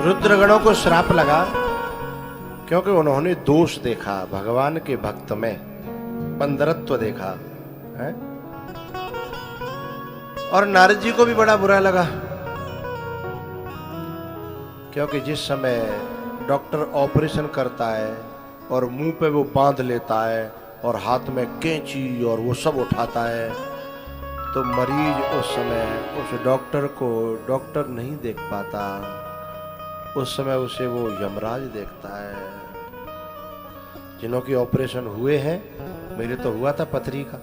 रुद्रगणों को श्राप लगा क्योंकि उन्होंने दोष देखा भगवान के भक्त में, बंदरत्व देखा है? और नारद जी को भी बड़ा बुरा लगा क्योंकि जिस समय डॉक्टर ऑपरेशन करता है और मुंह पे वो बांध लेता है और हाथ में कैंची और वो सब उठाता है, तो मरीज उस समय उस डॉक्टर को डॉक्टर नहीं देख पाता, उस समय उसे वो यमराज देखता है। जिन्हों की ऑपरेशन हुए हैं, मेरे तो हुआ था पथरी का,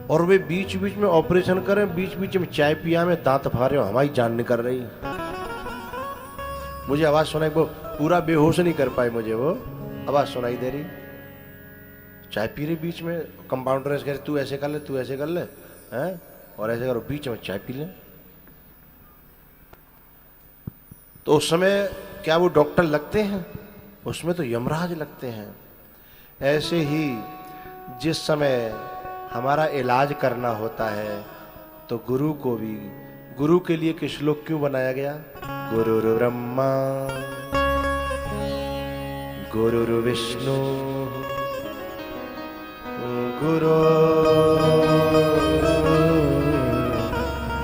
और वे बीच बीच में ऑपरेशन करें, बीच बीच में चाय पिया में दांत फाड़े, हमारी जान निकल रही। मुझे आवाज सुनाई, वो पूरा बेहोश नहीं कर पाए, मुझे वो आवाज सुनाई दे रही। चाय पी रही बीच में, कंपाउंडर ऐसे कह रहे तू ऐसे कर ले, तू ऐसे कर ले, हैं? और ऐसे करो, बीच में चाय पी ले। तो उस समय क्या वो डॉक्टर लगते हैं? उसमें तो यमराज लगते हैं। ऐसे ही जिस समय हमारा इलाज करना होता है तो गुरु को भी, गुरु के लिए कि श्लोक क्यों बनाया गया? गुरुर् ब्रह्मा गुरुर् विष्णु गुरु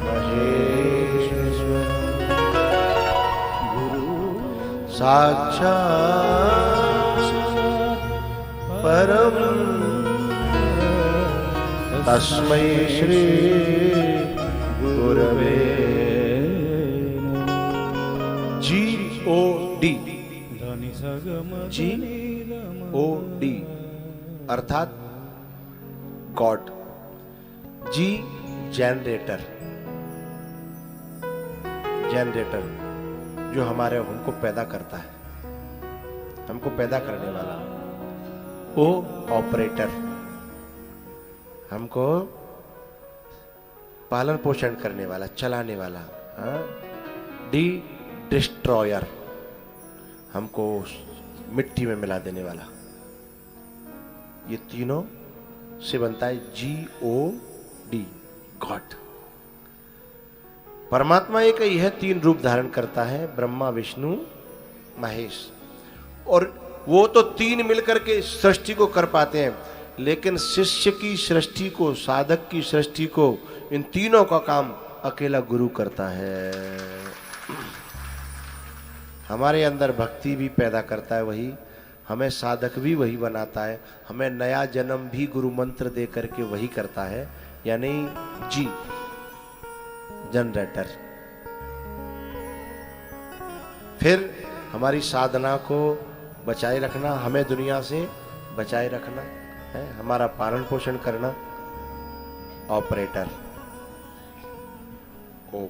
महेश्वर गुरु साक्षात् परम तस्मै श्री गुरवे G-O-D G-O-D अर्थात गॉड। जी जनरेटर, जनरेटर जो हमारे हमको पैदा करता है, हमको पैदा करने वाला। ओ ऑपरेटर, हमको पालन पोषण करने वाला, चलाने वाला। डी डिस्ट्रॉयर, हमको मिट्टी में मिला देने वाला। ये तीनों से बनता है G-O-D, गॉड। परमात्मा एक ही है, तीन रूप धारण करता है, ब्रह्मा विष्णु महेश। और वो तो तीन मिलकर के सृष्टि को कर पाते हैं, लेकिन शिष्य की सृष्टि को, साधक की सृष्टि को, इन तीनों का काम अकेला गुरु करता है। हमारे अंदर भक्ति भी पैदा करता है वही, हमें साधक भी वही बनाता है, हमें नया जन्म भी गुरु मंत्र दे करके वही करता है। यानी जी जनरेटर। फिर हमारी साधना को बचाए रखना, हमें दुनिया से बचाए रखना है, हमारा पालन पोषण करना, ऑपरेटर ओ।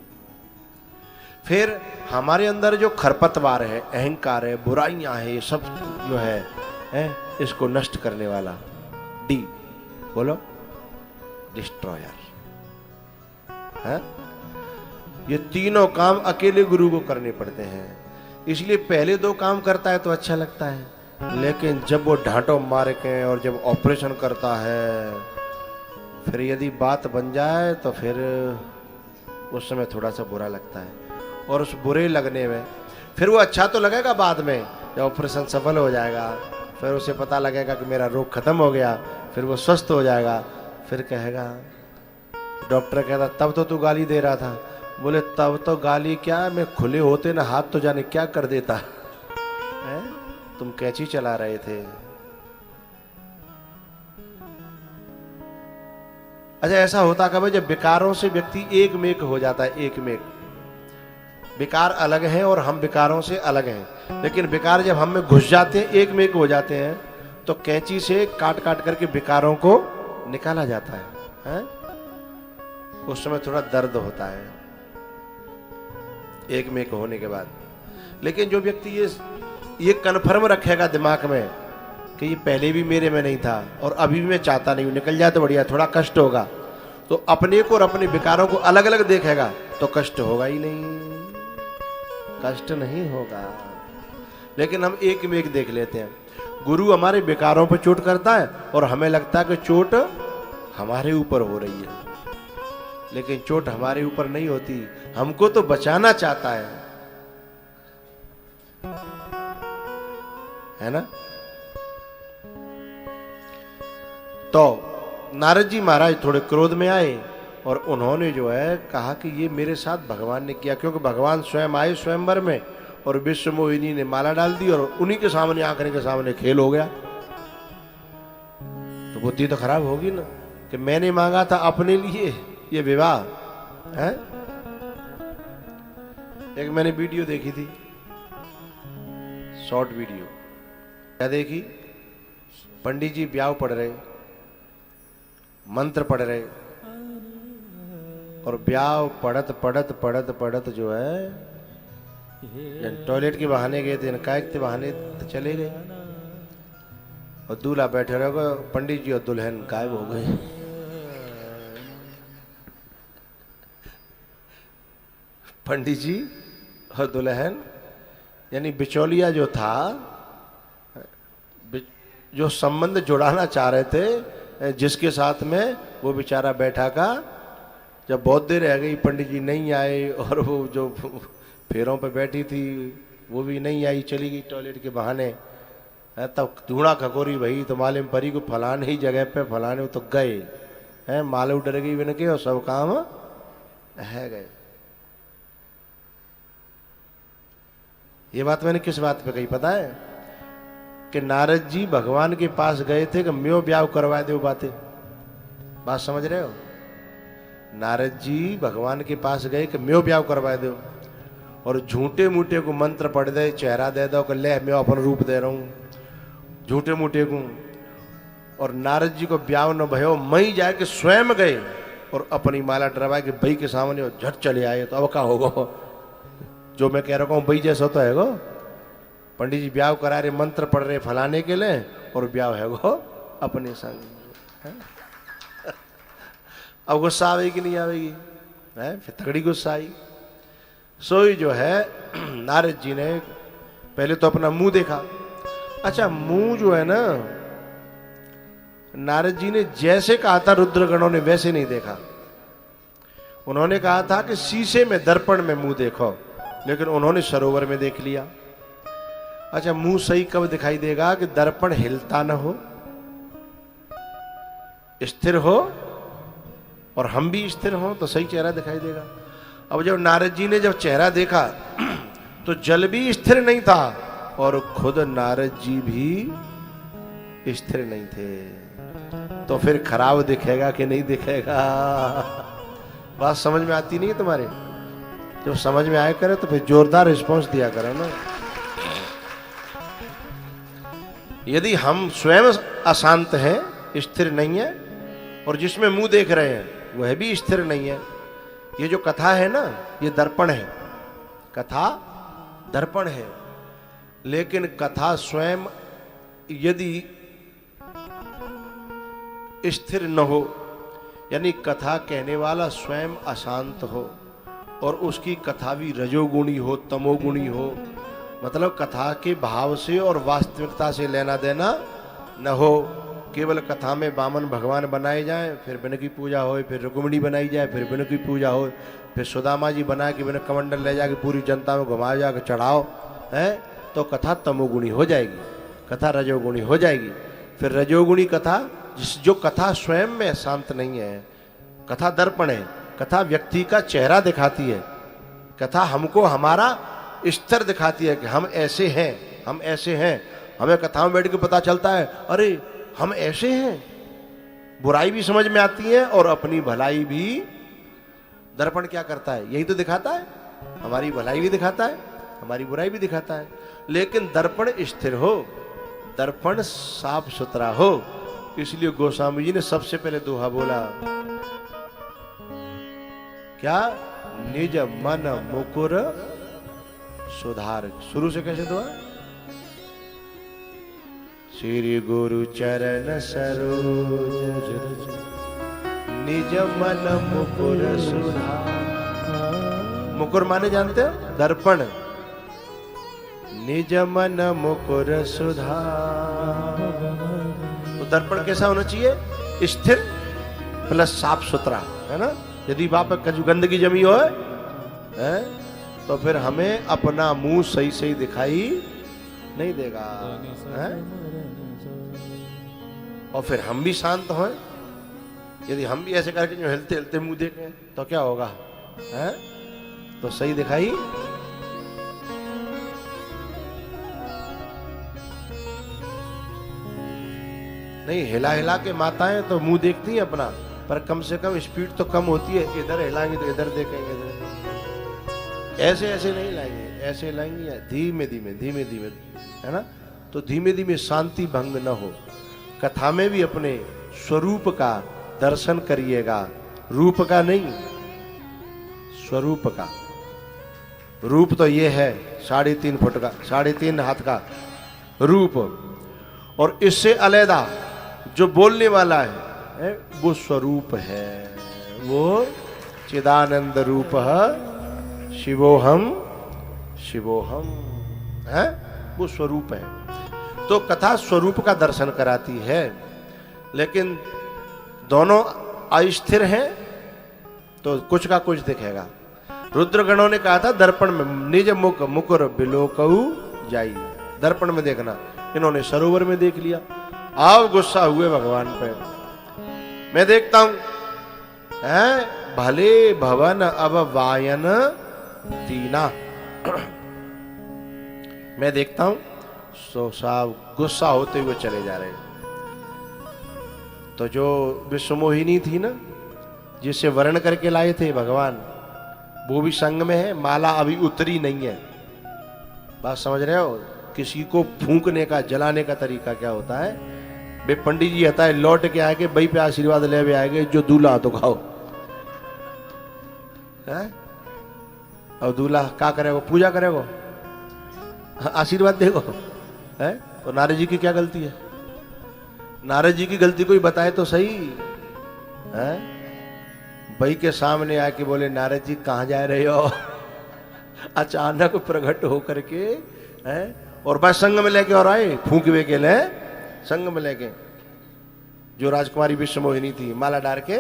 फिर हमारे अंदर जो खरपतवार है, अहंकार है, बुराइयां है, ये सब जो है इसको नष्ट करने वाला, डी बोलो डिस्ट्रॉयर है। ये तीनों काम अकेले गुरु को करने पड़ते हैं, इसलिए पहले दो काम करता है तो अच्छा लगता है, लेकिन जब वो ढांटों मार के और जब ऑपरेशन करता है, फिर यदि बात बन जाए तो फिर उस समय थोड़ा सा बुरा लगता है। और उस बुरे लगने में फिर वो अच्छा तो लगेगा बाद में, जब ऑपरेशन सफल हो जाएगा, फिर उसे पता लगेगा कि मेरा रोग खत्म हो गया, फिर वो स्वस्थ हो जाएगा, फिर कहेगा, डॉक्टर कहता तब तो तू गाली दे रहा था। बोले तब तो गाली क्या, मैं खुले होते ना हाथ तो जाने क्या कर देता है, तुम कैंची चला रहे थे। अच्छा ऐसा होता कब, जब विकारों से व्यक्ति एक में एक हो जाता है, एक में एक। विकार अलग है और हम विकारों से अलग हैं, लेकिन विकार जब हम में घुस जाते हैं, एक में एक हो जाते हैं, तो कैंची से काट काट करके विकारों को निकाला जाता है? उस समय थोड़ा दर्द होता है एक में एक होने के बाद। लेकिन जो व्यक्ति ये कन्फर्म रखेगा दिमाग में कि ये पहले भी मेरे में नहीं था और अभी भी मैं चाहता नहीं हूं, निकल जाए तो बढ़िया, थोड़ा कष्ट होगा, तो अपने को और अपने विकारों को अलग अलग देखेगा तो कष्ट होगा ही नहीं, कष्ट नहीं होगा। लेकिन हम एक में एक देख लेते हैं। गुरु हमारे विकारों पर चोट करता है और हमें लगता है कि चोट हमारे ऊपर हो रही है, लेकिन चोट हमारे ऊपर नहीं होती, हमको तो बचाना चाहता है ना। तो नारद जी महाराज थोड़े क्रोध में आए और उन्होंने जो है कहा कि ये मेरे साथ भगवान ने किया, क्योंकि भगवान स्वयं आए स्वयंवर में और विश्व मोहिनी ने माला डाल दी और उन्हीं के सामने, आंकड़े के सामने खेल हो गया। तो बुद्धि तो खराब होगी ना कि मैंने मांगा था अपने लिए ये विवाह है। एक मैंने वीडियो देखी थी, शॉर्ट वीडियो। क्या देखी? पंडित जी ब्याह पढ़ रहे, मंत्र पढ़ रहे और ब्याह पढ़त पढ़त पढ़त पढ़त जो है टॉयलेट के बहाने गए थे, कायक के बहाने तो चले गए और दूल्हा बैठे रहे, पंडित जी और दुल्हन गायब हो गए। पंडित जी और दुल्हन, यानी बिचौलिया जो था, जो संबंध जुड़ाना चाह रहे थे जिसके साथ में, वो बेचारा बैठा का, जब बहुत देर रह गई पंडित जी नहीं आए और वो जो फेरों पे बैठी थी वो भी नहीं आई, चली गई टॉयलेट के बहाने। तब ढूंढा खकोरी भाई तो मालूम परी को फलाने ही जगह पे फलाने तो गए हैं, मालूम डर गई बन के और सब काम है गए। ये बात मैंने किस बात पे कही पता है? कि नारद जी भगवान के पास गए थे कि म्यो ब्याह करवा दो बातें। बात समझ रहे हो? नारद जी भगवान के पास गए कि म्यो ब्याह करवा दो और झूठे मूठे को मंत्र पढ़ दे, चेहरा दे दो कि ले मैं अपन रूप दे रहा हूं, झूठे मूठे को। और नारद जी को ब्याह न भयो, मई जाए कि स्वयं गए और अपनी माला डरवाए कि भाई के सामने और झट चले आए। तो अब क्या होगा? जो मैं कह रहा हूँ भाई जैसा तो है गो। पंडित जी ब्याह करा रहे, मंत्र पढ़ रहे फलाने के लिए और ब्याह है गो अपने संग। अब गुस्सा आवेगी कि नहीं आवेगी? है फिर तगड़ी गुस्सा आई। सोई जो है नारद जी ने पहले तो अपना मुंह देखा। अच्छा, मुंह जो है ना, नारद जी ने जैसे कहा था रुद्रगणों ने वैसे नहीं देखा। उन्होंने कहा था कि शीशे में, दर्पण में मुंह देखो, लेकिन उन्होंने सरोवर में देख लिया। अच्छा, मुंह सही कब दिखाई देगा? कि दर्पण हिलता न हो, स्थिर हो और हम भी स्थिर हो तो सही चेहरा दिखाई देगा। अब जब नारद जी ने जब चेहरा देखा तो जल भी स्थिर नहीं था और खुद नारद जी भी स्थिर नहीं थे। तो फिर खराब दिखेगा कि नहीं दिखेगा? बात समझ में आती नहीं है तुम्हारे? जब समझ में आया करे तो फिर जोरदार रिस्पॉन्स दिया करो ना। यदि हम स्वयं अशांत हैं, स्थिर नहीं है, और जिसमें मुंह देख रहे हैं वह भी स्थिर नहीं है। ये जो कथा है ना, ये दर्पण है, कथा दर्पण है। लेकिन कथा स्वयं यदि स्थिर न हो, यानी कथा कहने वाला स्वयं अशांत हो और उसकी कथा भी रजोगुणी हो, तमोगुणी हो, मतलब कथा के भाव से और वास्तविकता से लेना देना न हो, केवल कथा में वामन भगवान बनाए जाएं, फिर बिन की पूजा हो, फिर रुक्मिणी बनाई जाए, फिर बिन की पूजा हो, फिर सुदामा जी बना के बिन कमंडल ले जाके पूरी जनता में घुमा जाकर चढ़ाओ, है तो कथा तमोगुणी हो जाएगी, कथा रजोगुणी हो जाएगी। फिर रजोगुणी कथा, जो कथा स्वयं में शांत नहीं है, कथा दर्पण है, कथा व्यक्ति का चेहरा दिखाती है, कथा हमको हमारा स्तर दिखाती है कि हम ऐसे हैं, हम ऐसे हैं। हमें कथा में बैठ के पता चलता है अरे हम ऐसे हैं, बुराई भी समझ में आती है और अपनी भलाई भी। दर्पण क्या करता है? यही तो दिखाता है, हमारी भलाई भी दिखाता है, हमारी बुराई भी दिखाता है। लेकिन दर्पण स्थिर हो, दर्पण साफ सुथरा हो। इसलिए गोस्वामी जी ने सबसे पहले दोहा बोला, क्या? निज मन मुकुर सुधार। शुरू से कैसे दुआ? श्री गुरु चरण सरोज निज मन मुकुर सुधार। मुकुर माने जानते हो? दर्पण। निज मन मुकुर सुधार। तो दर्पण कैसा होना चाहिए? स्थिर प्लस साफ सुथरा, है ना? यदि वहां पर कछु गंदगी जमी हो है तो फिर हमें अपना मुंह सही सही दिखाई नहीं देगा है? और फिर हम भी शांत हों। यदि हम भी ऐसे करके जो हिलते हिलते मुंह देखें तो क्या होगा है? तो सही दिखाई नहीं। हिला हिला के माताएं तो मुंह देखती हैं अपना, पर कम से कम स्पीड तो कम होती है। इधर हिलाएंगे तो इधर देखेंगे, ऐसे ऐसे नहीं लाएंगे, ऐसे लाएंगे या धीमे धीमे धीमे धीमे, है ना। तो धीमे धीमे शांति भंग न हो। कथा में भी अपने स्वरूप का दर्शन करिएगा, रूप का नहीं, स्वरूप का। रूप तो ये है 3.5 फुट का, 3.5 हाथ का रूप, और इससे अलग जो बोलने वाला है वो स्वरूप है, वो चिदानंद रूप शिवोहम शिवोहम है, वो स्वरूप है। तो कथा स्वरूप का दर्शन कराती है, लेकिन दोनों अस्थिर हैं तो कुछ का कुछ दिखेगा। रुद्रगणों ने कहा था दर्पण में निज मुख मुकुर बिलोकऊ जाई, दर्पण में देखना। इन्होंने सरोवर में देख लिया, आप गुस्सा हुए भगवान पे। मैं देखता हूं भले भवन अब वायन दीना, मैं देखता हूं सो साहब गुस्सा होते हुए चले जा रहे। तो जो विश्वमोहिनी थी ना, जिसे वर्ण करके लाए थे भगवान, वो भी संग में है, माला अभी उतरी नहीं है। बात समझ रहे हो? किसी को फूंकने का, जलाने का तरीका क्या होता है? बे पंडित जी आता है, लौट के आएंगे, बई पे आशीर्वाद ले भी आएंगे, जो दूल्हा तो खाओ है? और दूल्हा क्या करेगो? पूजा करेगो, आशीर्वाद देगो है? तो नारद जी की क्या गलती है? नारद जी की गलती कोई बताए तो सही है। बई के सामने आके बोले, नारद जी कहाँ जा रहे हो? अचानक प्रकट होकर के है, और बस संग में लेके और आए, फूंकवे के लिए संग में लेके। जो राजकुमारी विश्वमोहिनी थी, माला डाल के,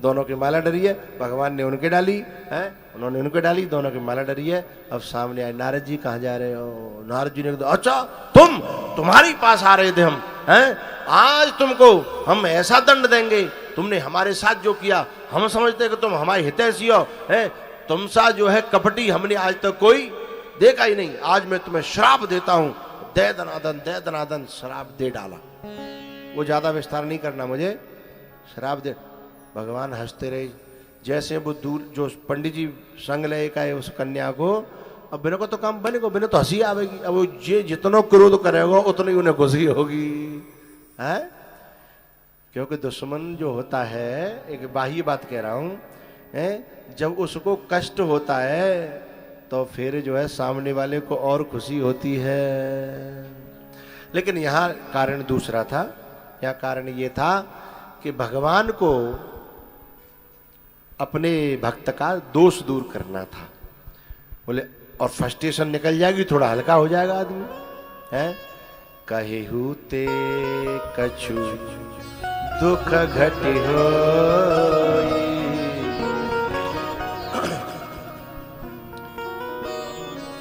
दोनों की माला डरी है, भगवान ने उनके डाली है, उन्होंने उनके डाली, दोनों की माला डरी है। अब सामने आए, नारद जी कहाँ जा रहे हो? नारद जी ने कहा, अच्छा तुम्हारे पास आ रहे थे हम हैं, आज तुमको हम ऐसा दंड देंगे, तुमने हमारे साथ जो किया, हम समझते कि तुम हमारे हितैषी हो, है तुम सा जो है कपटी हमने आज तक कोई देखा ही नहीं। आज मैं तुम्हें श्राप देता हूं, दे दनादन श्राप दे डाला। वो ज्यादा विस्तार नहीं करना मुझे, श्राप दे। भगवान हंसते रहे, जैसे वो दूर जो पंडित जी संग ले का है उस कन्या को, अब बिना को तो काम बनेगा, बिना तो हंसी आवेगी। अब वो जे जितना क्रोध करेगा उतनी उन्हें खुशी होगी है? क्योंकि दुश्मन जो होता है, एक बाह्य बात कह रहा हूं है, जब उसको कष्ट होता है तो फिर जो है सामने वाले को और खुशी होती है। लेकिन यहाँ कारण दूसरा था। यहाँ कारण ये था कि भगवान को अपने भक्त का दोष दूर करना था। बोले और फ्रस्ट्रेशन निकल जाएगी, थोड़ा हल्का हो जाएगा आदमी है। कहिहु ते कछु दुख घटी हो,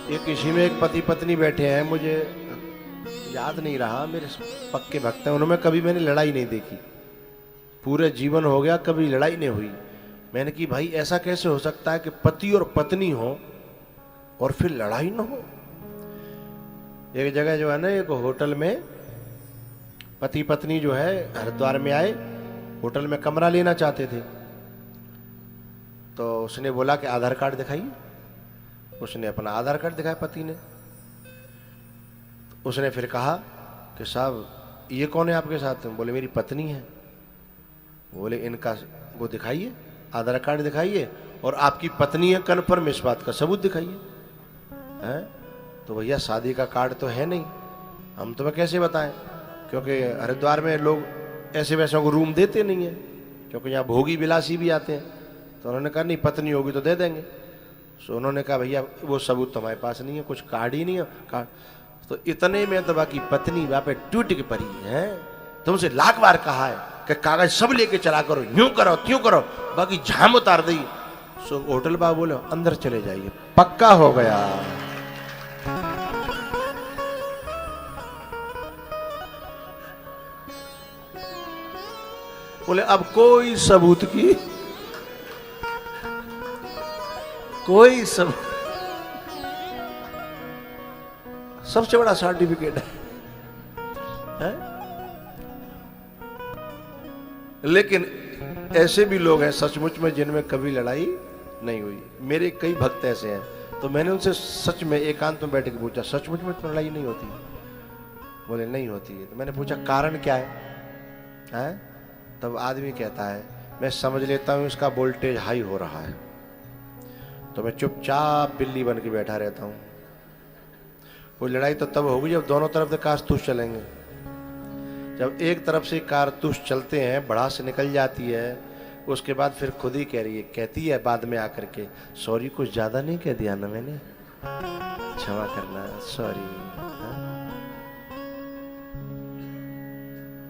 ये किसी में एक पति पत्नी बैठे हैं, मुझे याद नहीं रहा, मेरे पक्के भक्त हैं, उन्होंने कभी मैंने लड़ाई नहीं देखी, पूरे जीवन हो गया कभी लड़ाई नहीं हुई। मैंने कि भाई ऐसा कैसे हो सकता है कि पति और पत्नी हो और फिर लड़ाई ना हो? एक जगह जो है ना, एक होटल में पति पत्नी जो है हरिद्वार में आए, होटल में कमरा लेना चाहते थे। तो उसने बोला कि आधार कार्ड दिखाइए। उसने अपना आधार कार्ड दिखाया पति ने। उसने फिर कहा कि साहब ये कौन है आपके साथ? बोले मेरी पत्नी है। बोले इनका वो दिखाइए, आधार कार्ड दिखाइए, और आपकी पत्नी है कन्फर्म, इस बात का सबूत दिखाइए। हैं? तो भैया शादी का कार्ड तो है नहीं, हम तुम्हें कैसे बताएं? क्योंकि हरिद्वार में लोग ऐसे वैसों को रूम देते नहीं है, क्योंकि यहाँ भोगी विलासी भी आते हैं। तो उन्होंने कहा नहीं, पत्नी होगी तो दे देंगे। तो उन्होंने कहा भैया वो सबूत तो हमारे पास नहीं है, कुछ कार्ड ही नहीं है। कार्ड तो इतने में तो बाकी पत्नी वहां पे टूट के पड़ी है। तुमसे लाख बार कहा है कि कागज सब लेके चला करो, यूं करो त्यों करो, बाकी झाम उतार दी। सो होटल बाबू बोले अंदर चले जाइए, पक्का हो गया। बोले अब कोई सबूत की कोई सबसे बड़ा सर्टिफिकेट है? लेकिन ऐसे भी लोग हैं सचमुच में जिनमें कभी लड़ाई नहीं हुई। मेरे कई भक्त ऐसे हैं, तो मैंने उनसे सच में एकांत में बैठ के पूछा, सचमुच में तो लड़ाई नहीं होती? बोले नहीं होती है। तो मैंने पूछा कारण क्या है? तब आदमी कहता है मैं समझ लेता हूं इसका वोल्टेज हाई हो रहा है, तो मैं चुपचाप बिल्ली बन के बैठा रहता हूं। वो लड़ाई तो तब होगी जब दोनों तरफ से कारतूस चलेंगे। जब एक तरफ से कारतूस चलते हैं, भड़ास निकल जाती है, उसके बाद फिर खुद ही कहती है बाद में आकर के, सॉरी कुछ ज्यादा नहीं कह दिया ना मैंने, क्षमा करना, सॉरी।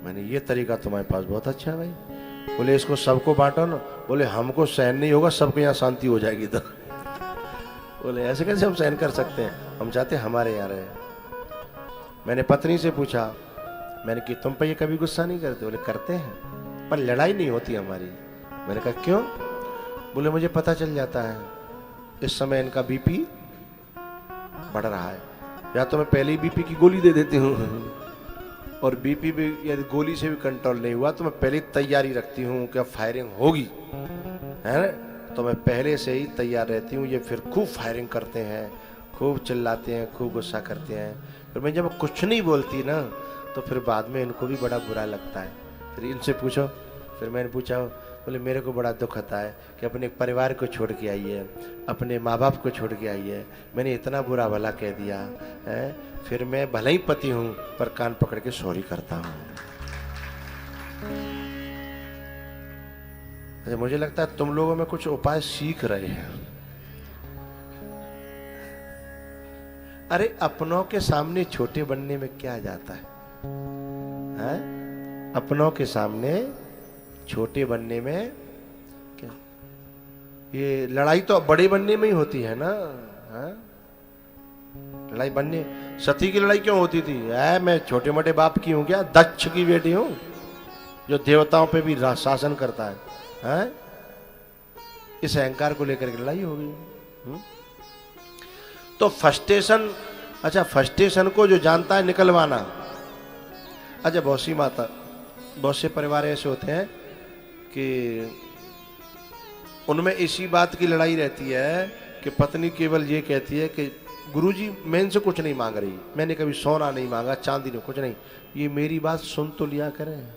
मैंने ये तरीका तुम्हारे पास बहुत अच्छा है भाई। बोले इसको सबको बांटो ना। बोले हमको सहन नहीं होगा, सबको यहाँ शांति हो जाएगी। तो बोले ऐसे कैसे हम सहन कर सकते हैं, हम चाहते हमारे यहाँ रहे। मैंने पत्नी से पूछा, मैंने कि तुम पे ये कभी गुस्सा नहीं करते? बोले करते हैं पर लड़ाई नहीं होती हमारी। मैंने कहा क्यों? बोले मुझे पता चल जाता है इस समय इनका बीपी बढ़ रहा है, या तो मैं पहले ही बीपी की गोली दे देती हूँ, और बीपी भी यदि गोली से भी कंट्रोल नहीं हुआ तो मैं पहले तैयारी रखती हूँ कि अब फायरिंग होगी, है ना? तो मैं पहले से ही तैयार रहती हूँ। ये फिर खूब फायरिंग करते हैं, खूब चिल्लाते हैं, खूब गुस्सा करते हैं। फिर मैं जब कुछ नहीं बोलती ना तो फिर बाद में इनको भी बड़ा बुरा लगता है। फिर इनसे पूछो, फिर मैंने पूछा, बोले मेरे को बड़ा दुख होता है कि अपने परिवार को छोड़ के आई है, अपने माँ बाप को छोड़ के आई है, मैंने इतना बुरा भला कह दिया है। फिर मैं भले ही पति हूँ पर कान पकड़ के सॉरी करता हूँ। मुझे लगता है तुम लोगों में कुछ उपाय सीख रहे हैं। अरे अपनों के सामने छोटे बनने में क्या जाता है? अपनों के सामने छोटे बनने में क्या? ये लड़ाई तो बड़े बनने में ही होती है ना। लड़ाई बनने, सती की लड़ाई क्यों होती थी? मैं छोटे मोटे बाप की हूं क्या? दक्ष की बेटी हूं जो देवताओं पे भी शासन करता है। इस अहंकार को लेकर के लड़ाई हो गई। तो फस्टेशन, अच्छा फस्टेशन को जो जानता है निकलवाना। अच्छा बहुत सी माता, बहुत से परिवार ऐसे होते हैं कि उनमें इसी बात की लड़ाई रहती है कि पत्नी केवल ये कहती है कि गुरुजी मैं इनसे कुछ नहीं मांग रही, मैंने कभी सोना नहीं मांगा, चांदी नहीं, कुछ नहीं, ये मेरी बात सुन तो लिया करें,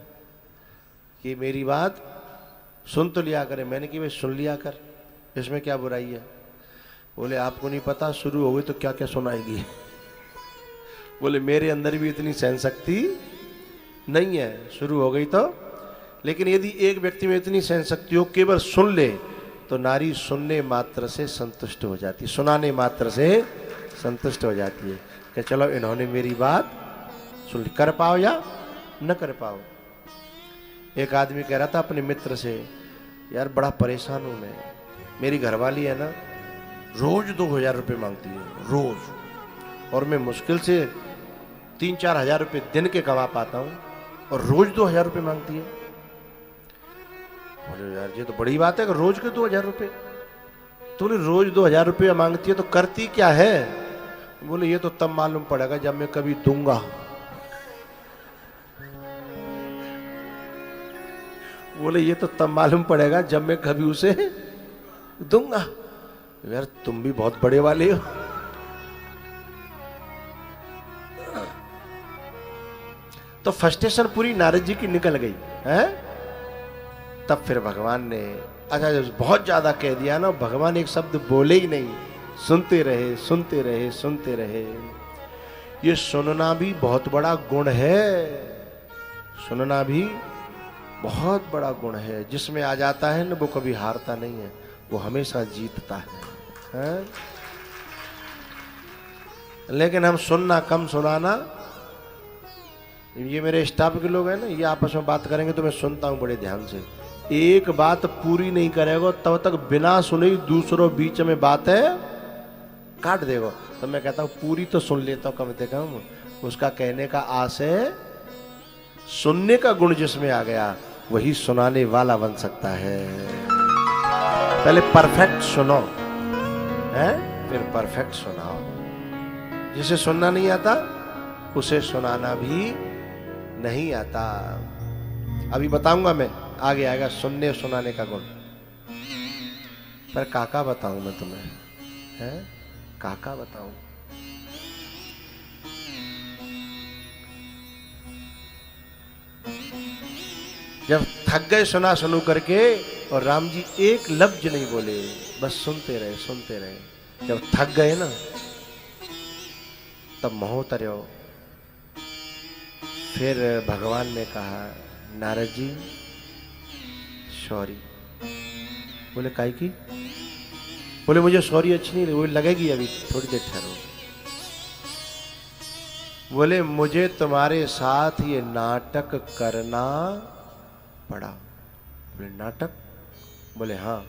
ये मेरी बात सुन तो लिया करें। मैंने कि भाई सुन लिया कर, इसमें क्या बुराई है? बोले आपको नहीं पता, शुरू हो गई तो क्या क्या सुनाएगी। बोले मेरे अंदर भी इतनी सहन शक्ति नहीं है, शुरू हो गई तो। लेकिन यदि एक व्यक्ति में इतनी सहन शक्ति हो, केवल सुन ले, तो नारी सुनने मात्र से संतुष्ट हो जाती है, सुनाने मात्र से संतुष्ट हो जाती है कि चलो इन्होंने मेरी बात सुन ली, कर पाओ या न कर पाओ। एक आदमी कह रहा था अपने मित्र से, यार बड़ा परेशान हूं मैं, मेरी घरवाली है ना रोज 2000 रुपये मांगती है रोज, और मैं मुश्किल से 3-4 हजार रुपये दिन के कमा पाता हूं और रोज 2000 रुपये मांगती है। बोले यार ये तो बड़ी बात है कि रोज के 2000 रुपये। तो बोले रोज 2000 रुपये मांगती है तो करती क्या है? बोले ये तो तब मालूम पड़ेगा जब मैं कभी दूंगा। बोले ये तो तब मालूम पड़ेगा जब मैं कभी उसे दूंगा। यार तुम भी बहुत बड़े वाले हो। तो फ्रस्ट्रेशन पूरी नारद जी की निकल गई है। तब फिर भगवान ने, अच्छा जब बहुत ज्यादा कह दिया ना, भगवान एक शब्द बोले ही नहीं, सुनते रहे सुनते रहे सुनते रहे। ये सुनना भी बहुत बड़ा गुण है, सुनना भी बहुत बड़ा गुण है। जिसमें आ जाता है ना वो कभी हारता नहीं है, वो हमेशा जीतता है? लेकिन हम सुनना कम सुनाना ये मेरे स्टाफ के लोग हैं ना, ये आपस में बात करेंगे तो मैं सुनता हूँ बड़े ध्यान से। एक बात पूरी नहीं करेगा तब तक बिना सुने ही दूसरों बीच में बात है काट देगा। तो मैं कहता हूँ पूरी तो सुन लेता हूँ कम से कम। उसका कहने का आस है, सुनने का गुण जिसमें आ गया वही सुनाने वाला बन सकता है। पहले परफेक्ट सुनो है, फिर परफेक्ट सुनाओ। जिसे सुनना नहीं आता उसे सुनाना भी नहीं आता। अभी बताऊंगा मैं, आगे आएगा सुनने सुनाने का गुण। पर काका बताऊं मैं तुम्हें, है काका बताऊं। जब थक गए सुना सुनू करके और राम जी एक लफ्ज नहीं बोले, बस सुनते रहे सुनते रहे। जब थक गए ना तब महोत्तर्यो फिर भगवान ने कहा नारद जी सॉरी। बोले काहे की? बोले मुझे सॉरी अच्छी नहीं लगी। वो लगेगी अभी थोड़ी देर ठहरो। बोले मुझे तुम्हारे साथ ये नाटक करना पड़ा। बोले नाटक? बोले हाँ।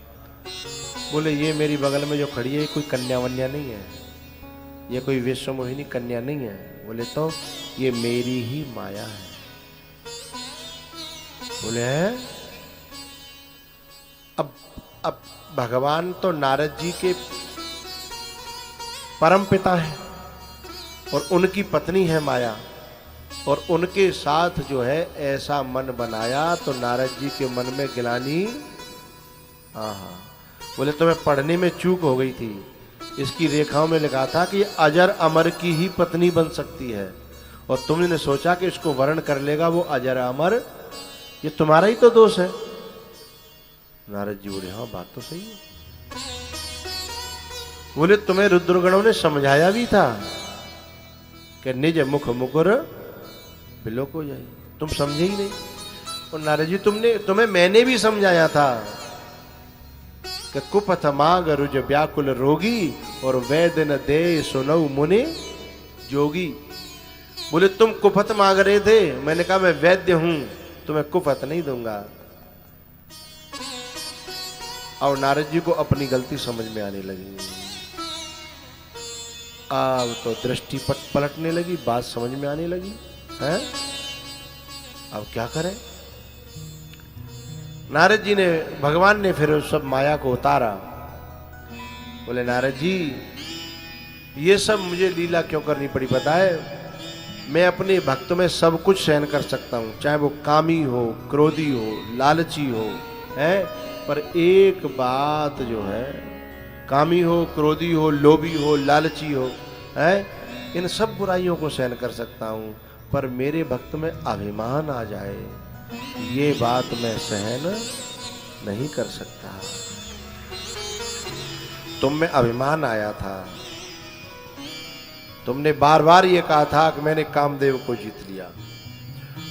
बोले ये मेरी बगल में जो खड़ी है कोई कन्या वन्या नहीं है, ये कोई विश्वमोहिनी कन्या नहीं है। बोले तो ये मेरी ही माया है। बोले है? अब भगवान तो नारद जी के परम पिता है और उनकी पत्नी है माया, और उनके साथ जो है ऐसा मन बनाया तो नारद जी के मन में गिलानी। हाँ। बोले तुम्हें पढ़ने में चूक हो गई थी। इसकी रेखाओं में लिखा था कि अजर अमर की ही पत्नी बन सकती है, और तुमने सोचा कि इसको वर्ण कर लेगा वो अजर अमर। ये तुम्हारा ही तो दोष है। नारद जी बोले हाँ बात तो सही है। बोले तुम्हें रुद्रगणों ने समझाया भी था कि निज मुख मुकुर बिलोक हो जाए, तुम समझे ही नहीं। और नारद जी तुम्हें मैंने भी समझाया था कि कुपथ माग रुज व्याकुल रोगी और वैद न दे सुनऊ मुनि जोगी। बोले तुम कुपथ मांग रहे थे, मैंने कहा मैं वैद्य हूं, तुम्हें कुपथ नहीं दूंगा। और नारद जी को अपनी गलती समझ में आने लगी। अब तो दृष्टि पलटने लगी, बात समझ में आने लगी है। अब क्या करें? नारद जी ने, भगवान ने फिर सब माया को उतारा। बोले नारद जी ये सब मुझे लीला क्यों करनी पड़ी पता है? मैं अपने भक्त में सब कुछ सहन कर सकता हूं, चाहे वो कामी हो, क्रोधी हो, लालची हो, है। पर एक बात जो है, कामी हो, क्रोधी हो, लोभी हो, लालची हो, है, इन सब बुराइयों को सहन कर सकता हूं, पर मेरे भक्त में अभिमान आ जाए ये बात मैं सहन नहीं कर सकता। तुम में अभिमान आया था, तुमने बार बार ये कहा था कि मैंने कामदेव को जीत लिया,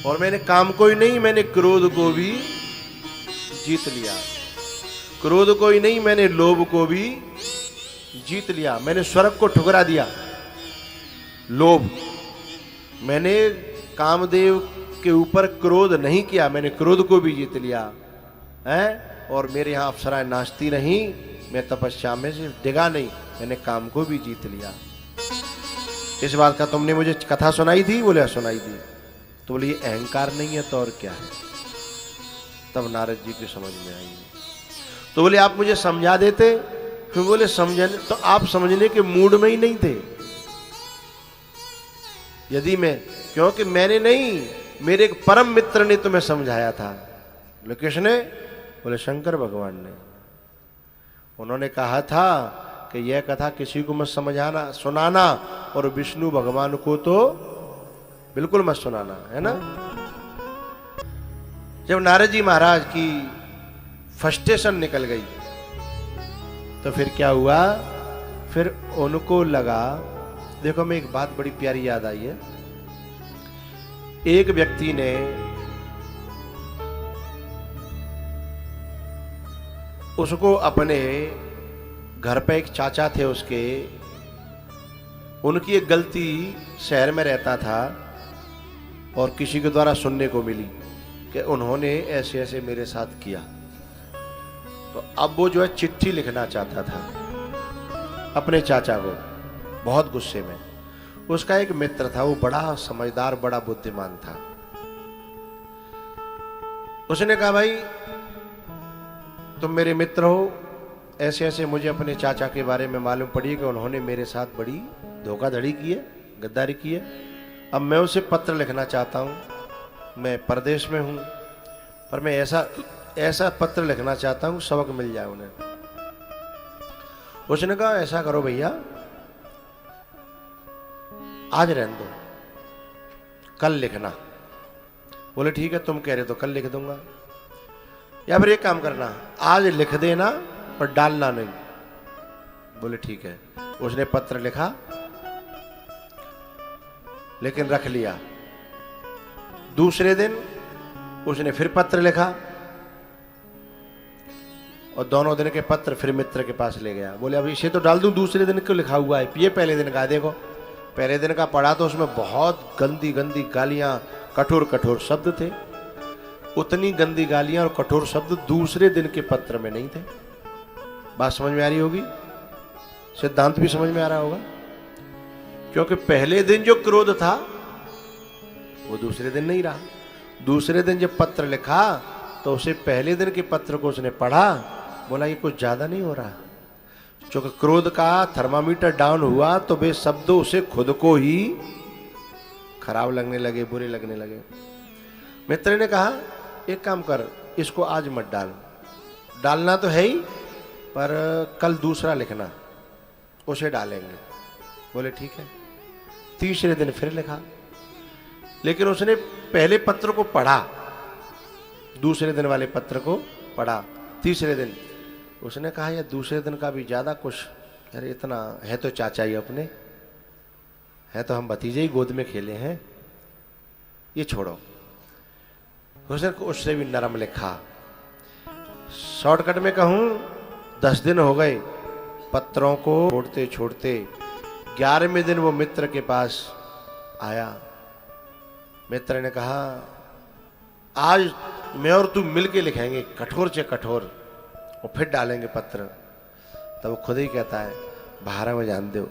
और मैंने काम को ही नहीं, मैंने क्रोध को भी जीत लिया। क्रोध को ही नहीं, मैंने लोभ को भी जीत लिया। मैंने स्वर्ग को ठुकरा दिया। लोभ, मैंने कामदेव के ऊपर क्रोध नहीं किया, मैंने क्रोध को भी जीत लिया है। और मेरे यहाँ अप्सराएं नाचती नहीं, मैं तपस्या में से डिगा नहीं, मैंने काम को भी जीत लिया। इस बात का तुमने मुझे कथा सुनाई थी? बोले सुनाई थी। तो बोले ये अहंकार नहीं है तो और क्या है? तब नारद जी की समझ में आई। तो बोले आप मुझे समझा देते। फिर बोले समझने, तो आप समझने के मूड में ही नहीं थे। यदि मैं, क्योंकि मैंने नहीं, मेरे एक परम मित्र ने तुम्हें समझाया था। बोले किसने? बोले शंकर भगवान ने। उन्होंने कहा था कि यह कथा किसी को मत समझाना सुनाना, और विष्णु भगवान को तो बिल्कुल मत सुनाना, है ना। जब नारद जी महाराज की फ्रस्ट्रेशन निकल गई तो फिर क्या हुआ? फिर उनको लगा, देखो मैं एक बात बड़ी प्यारी याद आई है। एक व्यक्ति ने उसको अपने घर पे, एक चाचा थे उसके, उनकी एक गलती, शहर में रहता था और किसी के द्वारा सुनने को मिली कि उन्होंने ऐसे ऐसे मेरे साथ किया। तो अब वो जो है चिट्ठी लिखना चाहता था अपने चाचा को, बहुत गुस्से में। उसका एक मित्र था, वो बड़ा समझदार, बड़ा बुद्धिमान था। उसने कहा, भाई तुम मेरे मित्र हो, ऐसे ऐसे मुझे अपने चाचा के बारे में मालूम पड़ी कि उन्होंने मेरे साथ बड़ी धोखाधड़ी की है, गद्दारी की है। अब मैं उसे पत्र लिखना चाहता हूँ, मैं परदेश में हूँ, पर मैं ऐसा पत्र लिखना चाहता हूँ सबक मिल जाए उन्हें। उसने कहा, ऐसा करो भैया, आज रहने दो, कल लिखना। बोले ठीक है, तुम कह रहे तो कल लिख दूंगा, या फिर एक काम करना, आज लिख देना पर डालना नहीं। बोले ठीक है। उसने पत्र लिखा, लेकिन रख लिया। दूसरे दिन उसने फिर पत्र लिखा और दोनों दिन के पत्र फिर मित्र के पास ले गया। बोले अब इसे तो डाल दूं, दूसरे दिन क्यों लिखा हुआ है, ये पहले दिन का देखो। पहले दिन का पढ़ा तो उसमें बहुत गंदी गंदी गालियां, कठोर कठोर शब्द थे। उतनी गंदी गालियां और कठोर शब्द दूसरे दिन के पत्र में नहीं थे। बात समझ में आ रही होगी, सिद्धांत भी समझ में आ रहा होगा। क्योंकि पहले दिन जो क्रोध था वो दूसरे दिन नहीं रहा। दूसरे दिन जब पत्र लिखा तो उसे पहले दिन के पत्र को उसने पढ़ा, बोला ये कुछ ज्यादा नहीं हो रहा। क्योंकि क्रोध का थर्मामीटर डाउन हुआ तो वे शब्द उसे खुद को ही खराब लगने लगे, बुरे लगने लगे। मित्र ने कहा, एक काम कर, इसको आज मत डाल, डालना तो है ही, पर कल दूसरा लिखना, उसे डालेंगे। बोले ठीक है। तीसरे दिन फिर लिखा, लेकिन उसने पहले पत्र को पढ़ा, दूसरे दिन वाले पत्र को पढ़ा। तीसरे दिन उसने कहा, यह दूसरे दिन का भी ज्यादा कुछ, अरे इतना है तो चाचा ही अपने है, तो हम भतीजे ही गोद में खेले हैं, ये छोड़ो। उसने उससे भी नरम लिखा। शॉर्टकट में कहूं, 10 दिन हो गए पत्रों को छोड़ते छोड़ते। 11वें दिन वो मित्र के पास आया। मित्र ने कहा, आज मैं और तू मिलके लिखेंगे कठोर से कठोर, और फिर डालेंगे पत्र। तब वो खुद ही कहता है, बाहर में जान दो,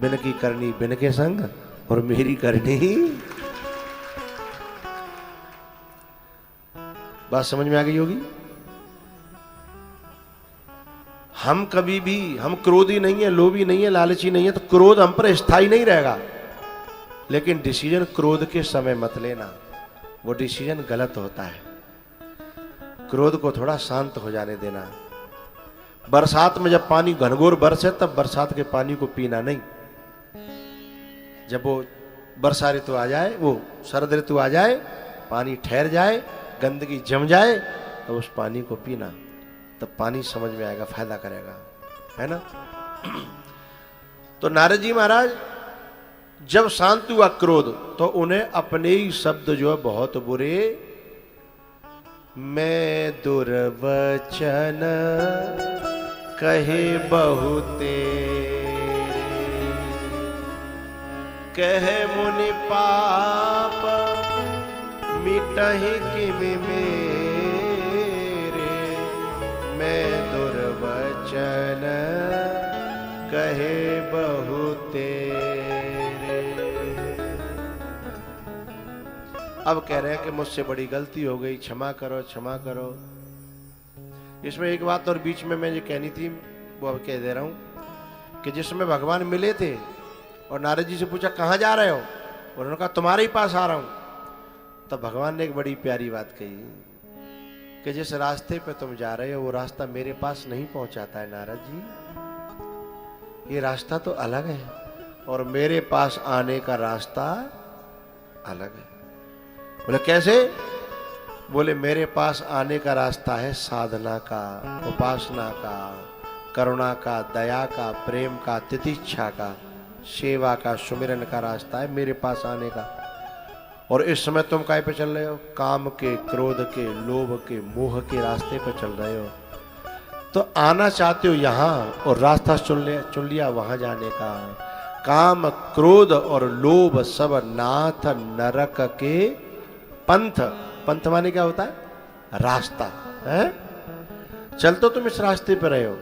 बिन की करनी बिन के संग, और मेरी करनी। बात समझ में आ गई होगी। हम कभी भी, हम क्रोधी नहीं है, लोभी नहीं है, लालची नहीं है, तो क्रोध हम पर स्थायी नहीं रहेगा। लेकिन डिसीजन क्रोध के समय मत लेना, वो डिसीजन गलत होता है। क्रोध को थोड़ा शांत हो जाने देना। बरसात में जब पानी घनघोर बरसे तब बरसात के पानी को पीना नहीं। जब वो वर्षा ऋतु आ जाए, वो शरद ऋतु आ जाए, पानी ठहर जाए, गंदगी जम जाए, तो उस पानी को पीना, तब पानी समझ में आएगा, फायदा करेगा, है ना। तो नारद जी महाराज जब शांत हुआ क्रोध, तो उन्हें अपने ही शब्द जो है बहुत बुरे, मैं दुर्वचन कहे बहुते, कहे मुनि पाप मिटहि किमि मेरे, मैं दुर्वचन कहे बहुते। अब कह रहे हैं कि मुझसे बड़ी गलती हो गई, क्षमा करो क्षमा करो। इसमें एक बात और बीच में मैं ये कहनी थी, वो अब कह दे रहा हूं कि जिसमें भगवान मिले थे और नारद जी से पूछा कहाँ जा रहे हो, उन्होंने कहा तुम्हारे ही पास आ रहा हूं। तब भगवान ने एक बड़ी प्यारी बात कही कि जिस रास्ते पे तुम जा रहे हो वो रास्ता मेरे पास नहीं पहुंचाता है नारद जी, ये रास्ता तो अलग है और मेरे पास आने का रास्ता अलग है। बोले कैसे? बोले मेरे पास आने का रास्ता है साधना का, उपासना का, करुणा का, दया का, प्रेम का, तितिक्षा का, सेवा का, सुमिरन का रास्ता है मेरे पास आने का। और इस समय तुम काहे पे चल रहे हो? काम के, क्रोध के, लोभ के, मोह के रास्ते पे चल रहे हो। तो आना चाहते हो यहाँ और रास्ता चुन लिया वहां जाने का। काम, क्रोध और लोभ सब नाथ नरक के पंथ, पंथ माने क्या होता है? रास्ता है। चल तो तुम इस रास्ते पर रहे हो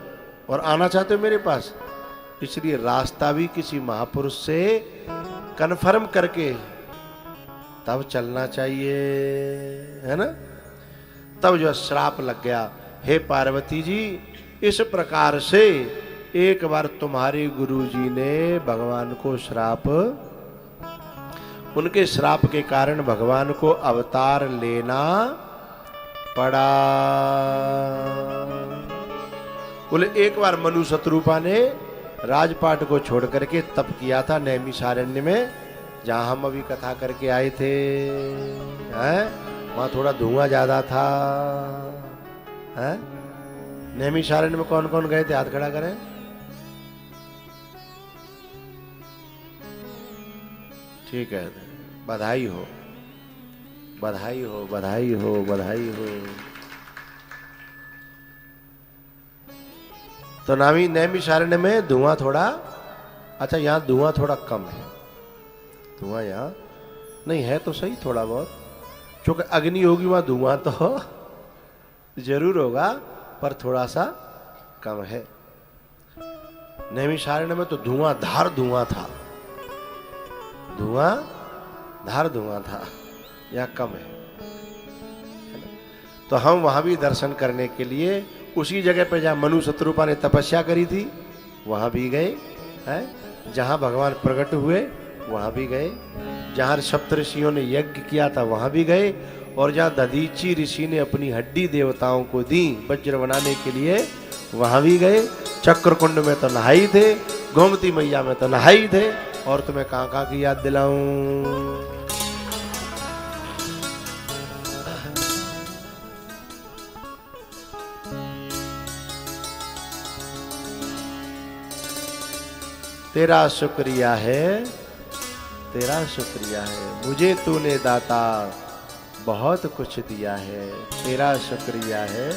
और आना चाहते हो मेरे पास, इसलिए रास्ता भी किसी महापुरुष से कन्फर्म करके तब चलना चाहिए, है ना। तब जो श्राप लग गया, हे पार्वती जी, इस प्रकार से एक बार तुम्हारे गुरुजी ने भगवान को श्राप, उनके श्राप के कारण भगवान को अवतार लेना पड़ा। बोले एक बार मनु शत्रुपा ने राजपाट को छोड़ करके तप किया था नैमिषारण्य में, जहां हम अभी कथा करके आए थे, हैं? वहां थोड़ा धुआं ज्यादा था, हैं? नैमिषारण्य में कौन कौन गए थे? हाथ खड़ा करें। ठीक है, बधाई हो, बधाई हो, बधाई हो, बधाई हो। तो नैमिषारण्य में धुआं थोड़ा, अच्छा यहाँ धुआं थोड़ा कम है, धुआं यहाँ नहीं है तो सही थोड़ा बहुत, क्योंकि अग्नि होगी वहां धुआं तो जरूर होगा पर थोड़ा सा कम है। नैमिषारण्य में तो धुआं धार धुआं था, धुआं धार धुआं था, यहाँ कम है ना? तो हम वहां भी दर्शन करने के लिए उसी जगह पे जहां मनु शत्रुपा ने तपस्या करी थी वहां भी गए, हैं? जहां भगवान प्रकट हुए वहां भी गए, जहां सप्तऋषियों ने यज्ञ किया था वहां भी गए, और जहां दधीची ऋषि ने अपनी हड्डी देवताओं को दी वज्र बनाने के लिए वहां भी गए। चक्रकुंड में तो नहाई थे, गोमती मैया में तो नहाई थे, और तुम्हें कहां कहां की याद दिलाऊं? तेरा शुक्रिया है, तेरा शुक्रिया है, मुझे तूने दाता बहुत कुछ दिया है, तेरा शुक्रिया है।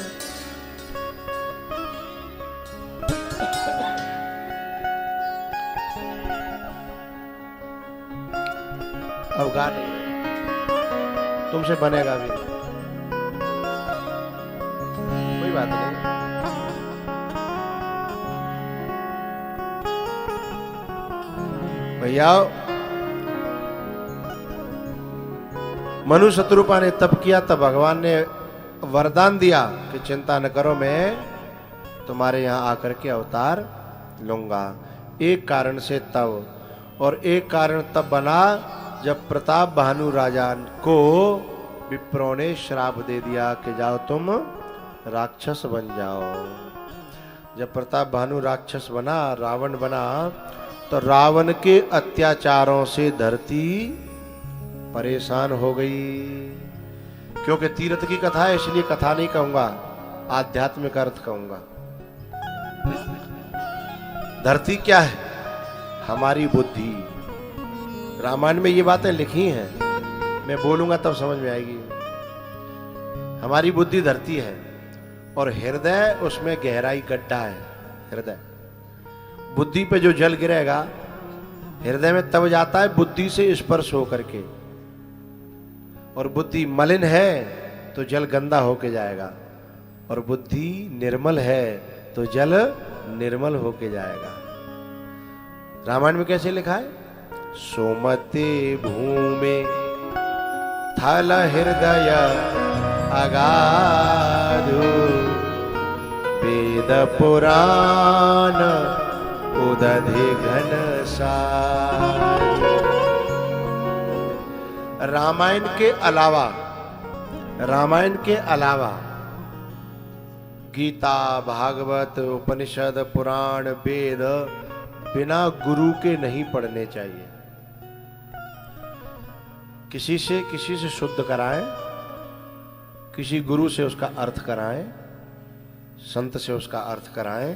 अब गा नहीं, तुमसे बनेगा भी नहीं, कोई बात नहीं। भैया मनु शत्रुपा ने तप किया, तब भगवान ने वरदान दिया कि चिंता न करो, मैं तुम्हारे यहां आकर के अवतार लूंगा। एक कारण से तब, और एक कारण तब बना जब प्रताप भानु राजा को विप्रों ने श्राप दे दिया कि जाओ तुम राक्षस बन जाओ। जब प्रताप भानु राक्षस बना, रावण बना, तो रावण के अत्याचारों से धरती परेशान हो गई। क्योंकि तीर्थ की कथा है इसलिए कथा नहीं कहूंगा, आध्यात्मिक अर्थ कहूंगा। धरती क्या है? हमारी बुद्धि। रामायण में ये बातें लिखी हैं, मैं बोलूंगा तब समझ में आएगी। हमारी बुद्धि धरती है और हृदय उसमें गहराई गड्ढा है। हृदय, बुद्धि पे जो जल गिरेगा हृदय में तब जाता है बुद्धि से स्पर्श होकर के, और बुद्धि मलिन है तो जल गंदा होके जाएगा, और बुद्धि निर्मल है तो जल निर्मल होके जाएगा। रामायण में कैसे लिखा है? सोमते भूमे थल हृदय अगाधु, वेद पुराण उदधि घन साधु। रामायण के अलावा गीता, भागवत, उपनिषद, पुराण, वेद बिना गुरु के नहीं पढ़ने चाहिए। किसी से शुद्ध कराएं, किसी गुरु से उसका अर्थ कराएं, संत से उसका अर्थ कराएं,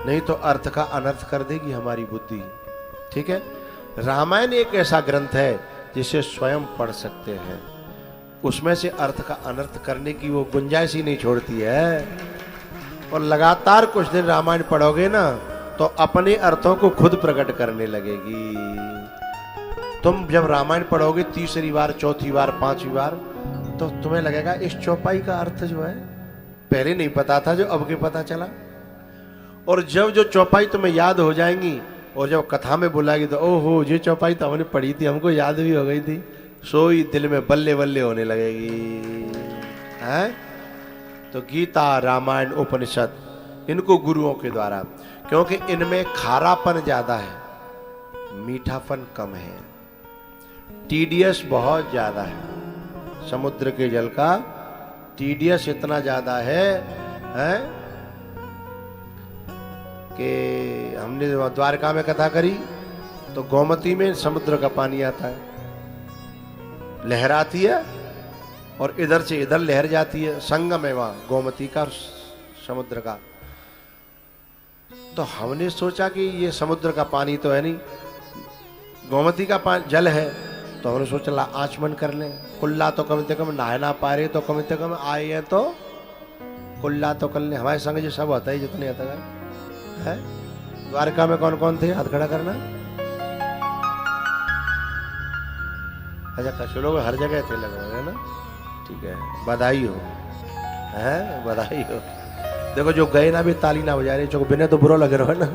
नहीं तो अर्थ का अनर्थ कर देगी हमारी बुद्धि। ठीक है, रामायण एक ऐसा ग्रंथ है जिसे स्वयं पढ़ सकते हैं, उसमें से अर्थ का अनर्थ करने की वो गुंजाइश ही नहीं छोड़ती है। और लगातार कुछ दिन रामायण पढ़ोगे ना तो अपने अर्थों को खुद प्रकट करने लगेगी। तो तुम जब रामायण पढ़ोगे तीसरी बार, चौथी बार, पांचवी बार, तो तुम्हें लगेगा इस चौपाई का अर्थ जो है पहले नहीं पता था, जो अब के पता चला। और जब जो चौपाई तुम्हें याद हो जाएंगी और जब कथा में बुलाएगी तो ओहो, ये चौपाई तो हमने पढ़ी थी, हमको याद भी हो गई थी, सोई दिल में बल्ले बल्ले होने लगेगी। है तो गीता, रामायण, उपनिषद, इनको गुरुओं के द्वारा, क्योंकि इनमें खारापन ज्यादा है, मीठापन कम है, टीडीएस बहुत ज्यादा है। समुद्र के जल का टीडीएस इतना ज्यादा है कि हमने द्वारका में कथा करी तो गोमती में समुद्र का पानी आता है, लहर आती है और इधर से इधर लहर जाती है, संगम है वहां गोमती का और समुद्र का। तो हमने सोचा कि ये समुद्र का पानी तो है नहीं, गोमती का जल है, तो हमने सोचा आचमन कर लें, कुल्ला तो कम से कम नहा ना पा रहे तो कम से कम आए हैं तो कुल्ला तो कर लें। हमारे संग जो सब होता है, जितने आता है। द्वारका में कौन कौन थे, हाथ खड़ा करना। अच्छा, कुछ लोग हर जगह थे लगे है ना, ठीक है, बधाई हो, है बधाई हो। देखो जो गए ना भी ताली ना बजा रहे, जो बिना तो बुरा लग रहा है ना,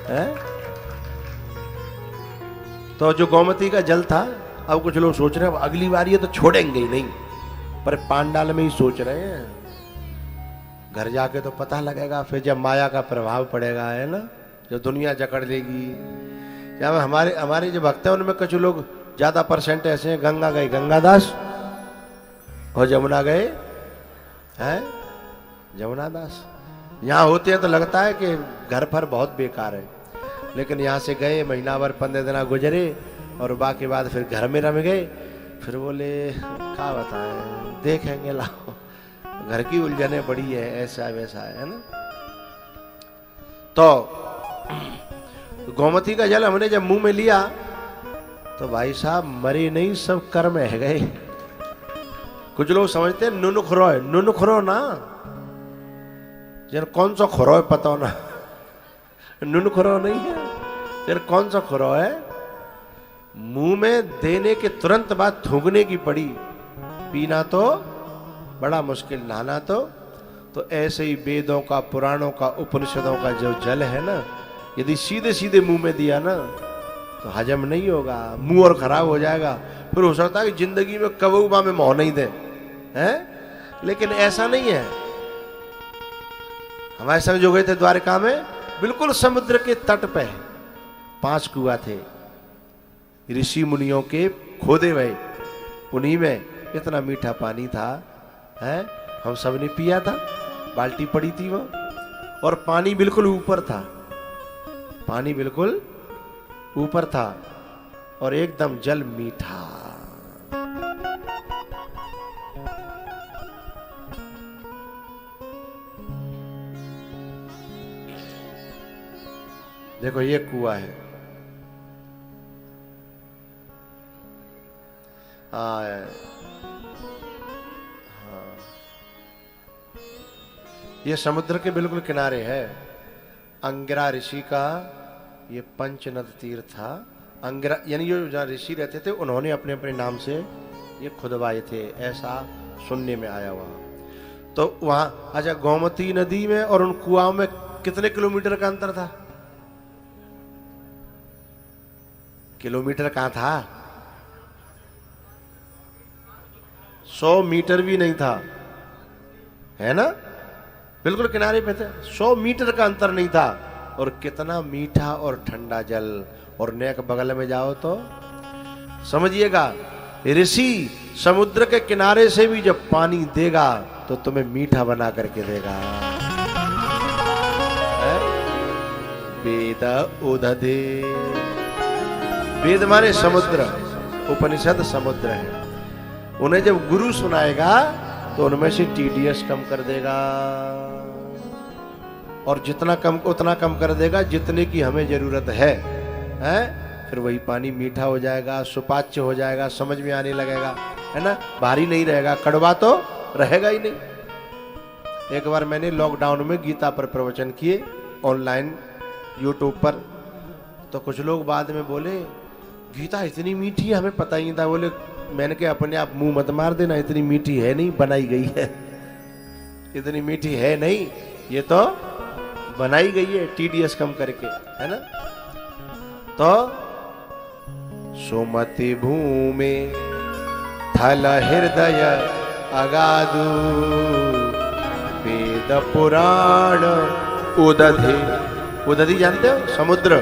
है। तो जो गोमती का जल था, अब कुछ लोग सोच रहे हैं अगली बार ये तो छोड़ेंगे ही नहीं, पर पांडाल में ही सोच रहे हैं, घर जाके तो पता लगेगा फिर जब माया का प्रभाव पड़ेगा, है ना, जो दुनिया जकड़ लेगी। जब हमारे जो भक्त हैं उनमें कुछ लोग ज्यादा परसेंट ऐसे हैं, गंगा गए गंगादास और जमुना गए हैं जमुना दास। यहाँ होते हैं तो लगता है कि घर पर बहुत बेकार है, लेकिन यहाँ से गए, महीना भर 15 दिन गुजरे और बाकी बाद फिर घर में रम गए, फिर बोले क्या बताएं, देखेंगे लाओ, घर की उलझने बड़ी है, ऐसा वैसा है ना। तो गोमती का जल हमने जब मुंह में लिया तो भाई साहब मरे नहीं, सब कर्म है गए। कुछ लोग समझते हैं नुनुखरो है, नुनुखरो ना, जन कौन सा खरो है पता हो ना, नुनुखरो नहीं है, जन कौन सा खरो है, मुंह में देने के तुरंत बाद थूकने की पड़ी, पीना तो बड़ा मुश्किल, नहाना तो ऐसे ही वेदों का, पुराणों का, उपनिषदों का जो जल है ना, यदि सीधे सीधे मुंह में दिया ना तो हजम नहीं होगा, मुंह और खराब हो जाएगा, फिर हो सकता है कि जिंदगी में कबूबा में मोह नहीं दे, हैं? लेकिन ऐसा नहीं है। हमारे संग जो गए थे द्वारका में, बिल्कुल समुद्र के तट पे 5 कुआं थे, ऋषि मुनियों के खोदे हुए, उन्हीं में इतना मीठा पानी था, है, हम सब ने पिया था, बाल्टी पड़ी थी वो, और पानी बिल्कुल ऊपर था, पानी बिल्कुल ऊपर था और एकदम जल मीठा। देखो ये कुआं है, हाँ, ये समुद्र के बिल्कुल किनारे है। अंगिरा ऋषि का ये पंचनद तीर्थ था। अंगिरा यानी जो जहाँ ऋषि रहते थे उन्होंने अपने अपने नाम से ये खुदवाए थे, ऐसा सुनने में आया वहां। तो वहां अच्छा, गोमती नदी में और उन कुआओं में कितने किलोमीटर का अंतर था? किलोमीटर कहाँ था, 100 मीटर भी नहीं था, है ना, बिल्कुल किनारे पे थे, 100 मीटर का अंतर नहीं था। और कितना मीठा और ठंडा जल, और नेक बगल में जाओ तो समझिएगा, ऋषि समुद्र के किनारे से भी जब पानी देगा तो तुम्हें मीठा बना करके देगा। वेद उदधे, वेद माने समुद्र, उपनिषद समुद्र है। उन्हें जब गुरु सुनाएगा तो उनमें से टीडीएस कम कर देगा, और जितना कम उतना कम कर देगा जितने की हमें जरूरत है, फिर वही पानी मीठा हो जाएगा, सुपाच्य हो जाएगा, समझ में आने लगेगा, है ना, भारी नहीं रहेगा, कड़वा तो रहेगा ही नहीं। एक बार मैंने लॉकडाउन में गीता पर प्रवचन किए ऑनलाइन यूट्यूब पर, तो कुछ लोग बाद में बोले गीता इतनी मीठी है, हमें पता ही नहीं था। बोले मैंने कहा अपने आप मुंह मत मार देना, इतनी मीठी है नहीं, बनाई गई है। इतनी मीठी है नहीं, ये तो बनाई गई है TDS कम करके, है ना। तो सुमति भूमि थल हृदय अगाधु वेद पुराण उदधि। उदधि जानते हो, समुद्र।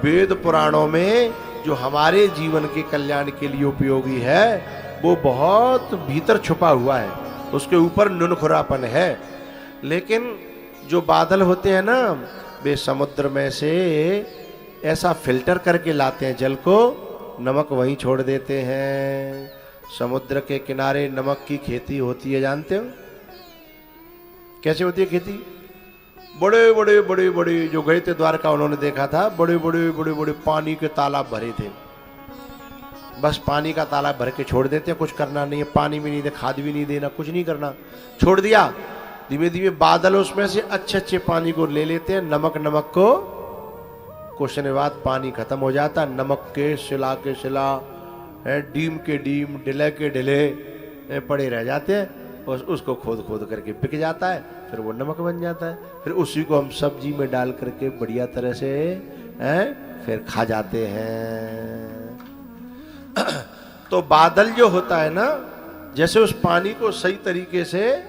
वेद पुराणों में जो हमारे जीवन के कल्याण के लिए उपयोगी है वो बहुत भीतर छुपा हुआ है, उसके ऊपर नुनखुरापन है। लेकिन जो बादल होते हैं ना, वे समुद्र में से ऐसा फिल्टर करके लाते हैं जल को, नमक वहीं छोड़ देते हैं। समुद्र के किनारे नमक की खेती होती है, जानते हो कैसे होती है खेती? बड़े बड़े बड़े बड़े, जो गए थे द्वारका उन्होंने देखा था, बड़े बड़े बड़े बड़े पानी के तालाब भरे थे। बस पानी का तालाब भर के छोड़ देते हैं, कुछ करना नहीं है, पानी भी नहीं दे, खाद भी नहीं देना, कुछ नहीं करना, छोड़ दिया। धीमे धीमे बादल उसमें से अच्छे अच्छे पानी को ले लेते हैं, नमक को कुछ समय बाद पानी खत्म हो जाता, नमक के शिला के शिला, डीम के डीम, डिले के डिले पड़े रह जाते हैं। और उसको खोद खोद करके बिक जाता है, फिर वो नमक बन जाता है। फिर उसी को हम सब्जी में डाल करके बढ़िया तरह से फिर खा जाते हैं। तो बादल जो होता है ना, जैसे उस पानी को सही तरीके से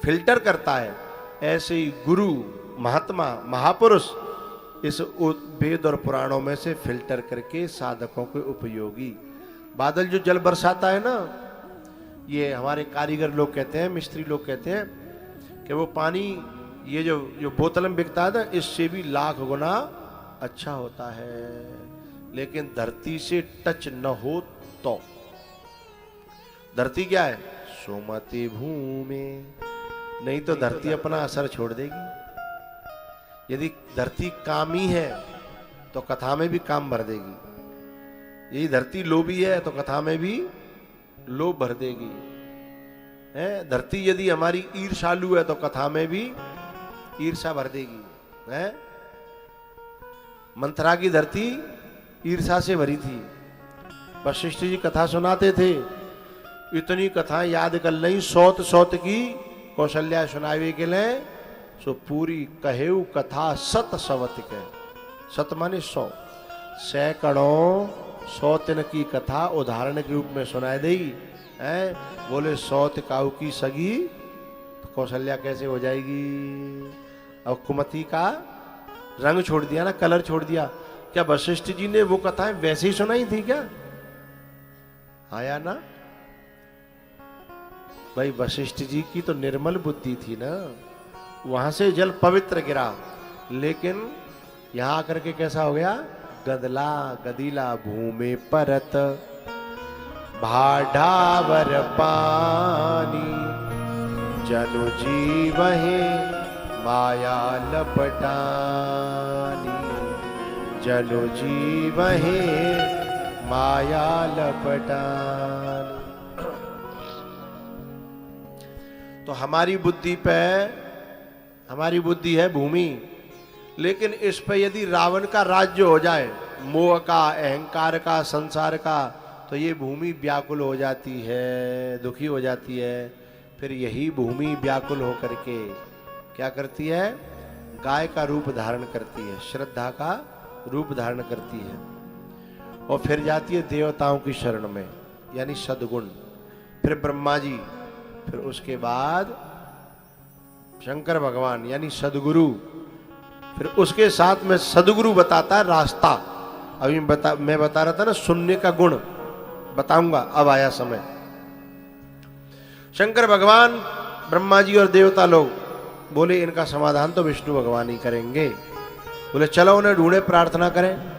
फिल्टर करता है, ऐसे ही गुरु, महात्मा, महापुरुष इस वेद और पुराणों में से फिल्टर करके साधकों के उपयोगी। बादल जो जल बरसाता है ना, ये हमारे कारीगर लोग कहते हैं, मिस्त्री लोग कहते हैं कि वो पानी, ये जो बोतल में बिकता है ना, इससे भी लाख गुना अच्छा होता है। लेकिन धरती से टच न हो तो। धरती क्या है? सुमति भूमि। नहीं तो धरती अपना असर छोड़ देगी। यदि धरती कामी है तो कथा में भी काम भर देगी। यही धरती लोभी है तो कथा में भी लोभ भर देगी। धरती यदि हमारी ईर्षालु है तो कथा में भी ईर्षा भर देगी। मंथरा की धरती ईर्षा से भरी थी। वशिष्ठ जी कथा सुनाते थे, इतनी कथा याद कर ली, सौत सौत की कौशल्या सुनावे के लिए, सो पूरी कहेऊ कथा सत सवत के। सत माने 100, सैकड़ों सौतिन की कथा उदाहरण के रूप में सुनाई दी। बोले सौत काऊ की सगी तो कौशल्या कैसे हो जाएगी? और कुमति का रंग छोड़ दिया ना, कलर छोड़ दिया। क्या वशिष्ठ जी ने वो कथाएं वैसे ही सुनाई थी क्या? आया ना भाई, वशिष्ठ जी की तो निर्मल बुद्धि थी ना, वहां से जल पवित्र गिरा। लेकिन यहां आकर के कैसा हो गया? गदला गदीला भूमि परत भाढ़ावर पानी, जनु जीवहि माया लपटानी, जनु जीवहि माया लपटानी। तो हमारी बुद्धि पे, हमारी बुद्धि है भूमि, लेकिन इस पे यदि रावण का राज्य हो जाए, मोह का, अहंकार का, संसार का, तो ये भूमि व्याकुल हो जाती है, दुखी हो जाती है। फिर यही भूमि व्याकुल होकर के क्या करती है? गाय का रूप धारण करती है, श्रद्धा का रूप धारण करती है, और फिर जाती है देवताओं की शरण में, यानी सद्गुण। फिर ब्रह्मा जी, फिर उसके बाद शंकर भगवान यानी सदगुरु, फिर उसके साथ में सदगुरु बताता है रास्ता। अभी मैं बता रहा था ना सुनने का गुण, बताऊंगा अब आया समय। शंकर भगवान, ब्रह्मा जी और देवता लोग बोले इनका समाधान तो विष्णु भगवान ही करेंगे। बोले चलो उन्हें ढूंढे, प्रार्थना करें।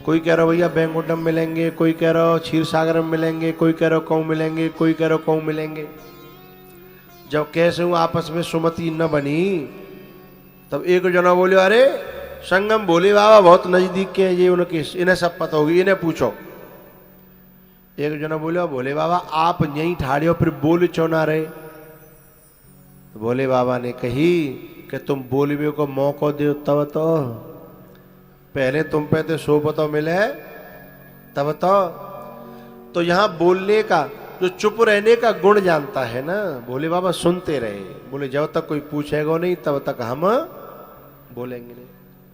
कोई कह रहा भैया बैंकुंठम मिलेंगे, कोई कह रहा क्षीर सागर में मिलेंगे, कोई कह रहा कौ मिलेंगे, कोई कह रहा कौ मिलेंगे। जब कैसे हूं आपस में सुमति न बनी, तब एक जना बोले अरे संगम भोले बाबा बहुत नजदीक के हैं, ये उनके, इन्हें सब पता होगी, इन्हें पूछो। एक जना बोले भोले बाबा आप यहीं ठाड़े हो, फिर बोल क्यों ना रहे? तो भोले बाबा ने कही कि तुम बोलवे को मौका दो तब तो पहले तुम पे तो 100 बताओ मिले तब बताओ। तो यहां बोलने का, जो चुप रहने का गुण जानता है ना, बोले बाबा सुनते रहे, बोले जब तक कोई पूछेगा नहीं तब तक हम बोलेंगे नहीं।